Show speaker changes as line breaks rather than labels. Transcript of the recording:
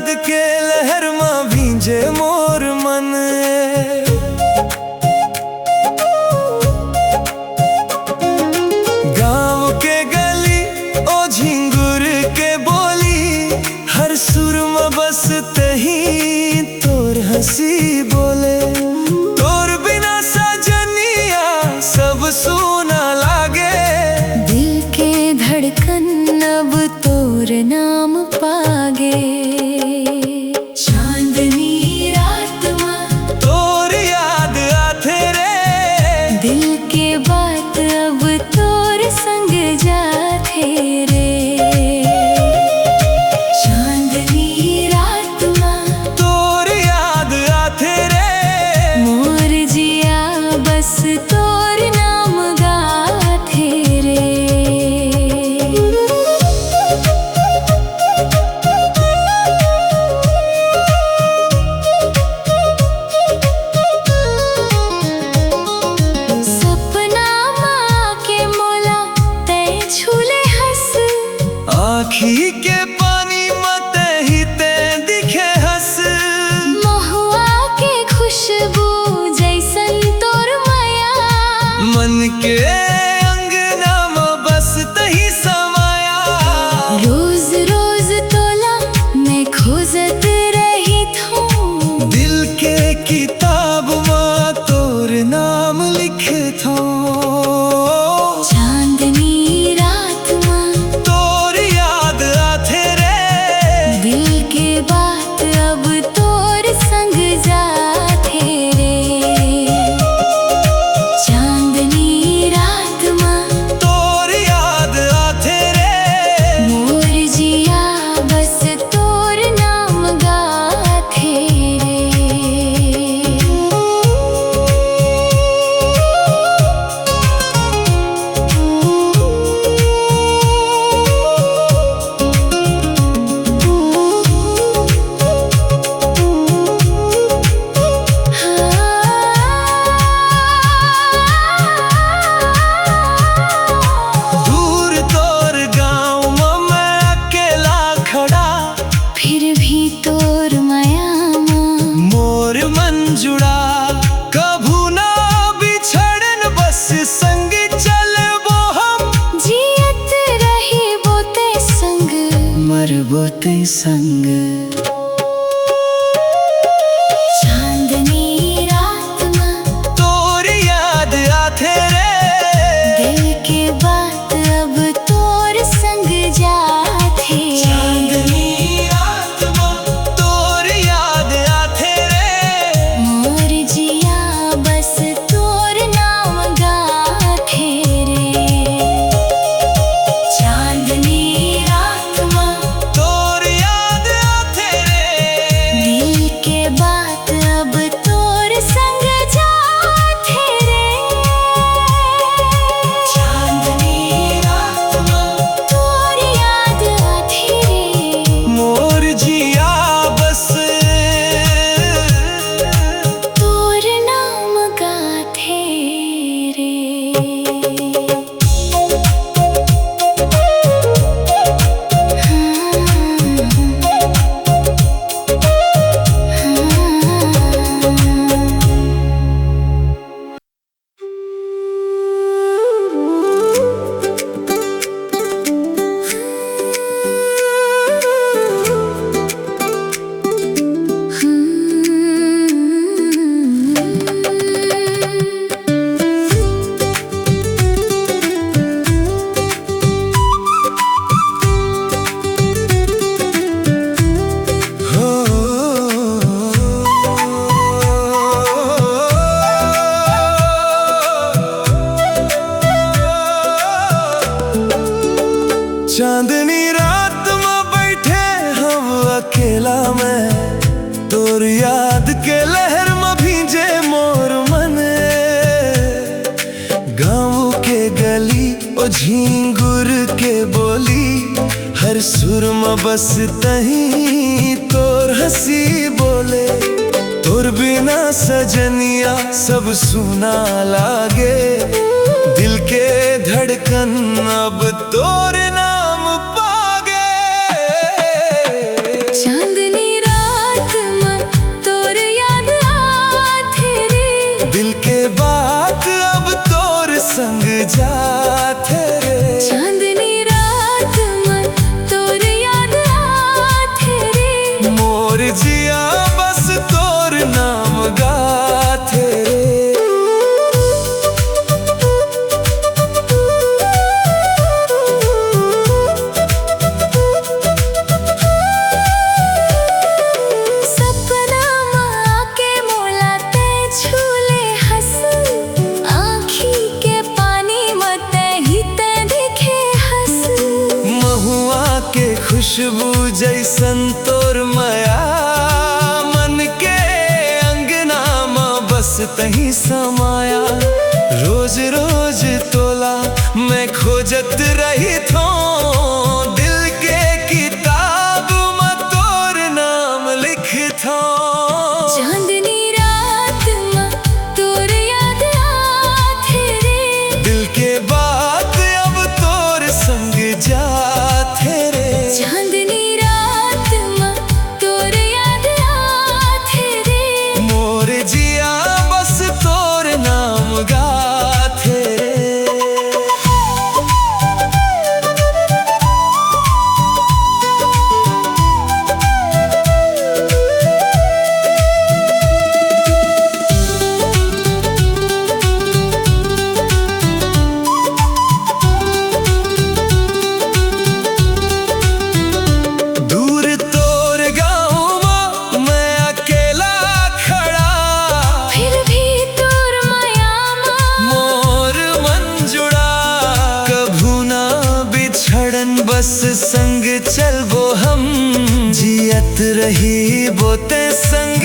याद के लहर में भींजे मोर मन। गाँव के गली ओ झिंगुर के बोली, हर सुर में बस तही तोर हंसी बोले। तोर बिना सजनिया सब सूना लागे,
दिल के धड़कन अब तोर नाम पागे। चांदनी रात में
तोर याद आथे रे,
दिल के बात अब तोर संग जाथे रे। चांदनी रात में
तोर याद आथे रे,
मोर जिया बस तोर नाम गाथे रे। सपना माँ के मोला तय छूले हंस,
आँखी के पानी मत ही ते दिखे हंस।
महुआ के खुशबू जैसन तोर माया,
मन के अंगना में बस तही समाया।
रोज रोज तोला मैं खोजत रही थूं,
दिल के किताब में तोर नाम लिखथो।
चांदनी रात में
तोर याद आथे रे,
दिल के बात अब तोर संग जाथे रे। चांदनी रात में
तोर याद आथे रे,
मोर जिया बस तोर नाम गाथे रे।
दूर तोर गाँव में मैं अकेला खड़ा,
फिर भी तोर माया माँ
मोर मन जुड़ा। कभू ना बिछड़न बस संग चलबो हम,
जियत रही बोते संग
मरबो ते संग।
चांदनी रात में
तोर याद आथे रे,
दिल के बात अब तोर संग जाथे।
चांदनी रात में तोर याद आथे रे,
मोर जिया बस तोर नाम गाथे रे। चांदनी रात में
तोर याद आथे रे,
दिल के बात अब तोर संग जाथे रे।
चांदनी रात में
तोर याद आथे रे,
मोर जिया बस
तोर नाम गाथे रे।
चांदनी रात में बैठे हम अकेला में, तोर याद के लहर में भींजे मोर मन। गाँव के गली ओ झिंगुर के बोली, हर सुर में बस तही तोर हंसी बोले। तोर बिना सजनिया सब सुना लागे, दिल के धड़कन अब तोर नाम पागे।
चांदनी
जिया बस तोर नाम गाथे रे।
सपना माँ के मोला ते झूले हंस, आँखी के पानी मत हिते दिखे हंस।
महुआ के खुशबू जैसन तोर माया, मन के अंगना में बस तही समाया। रोज रोज तोला मैं खोजत रही थो, दिल के किताब में तोर नाम लिख थो।
चांदनी रात में तोर याद आथे रे,
दिल के बात अब तोर संग जाथे रे।
चांदनी रात में तोर याद आथे रे।
मोर जिया बस तोर नाम गाथे रे। दूर तोर गाँव में मैं अकेला खड़ा,
फिर भी तोर माया माँ
मोर मन जुड़ा। कभू ना बिछड़न बस संग चलबो हम, जियत रही बोते संग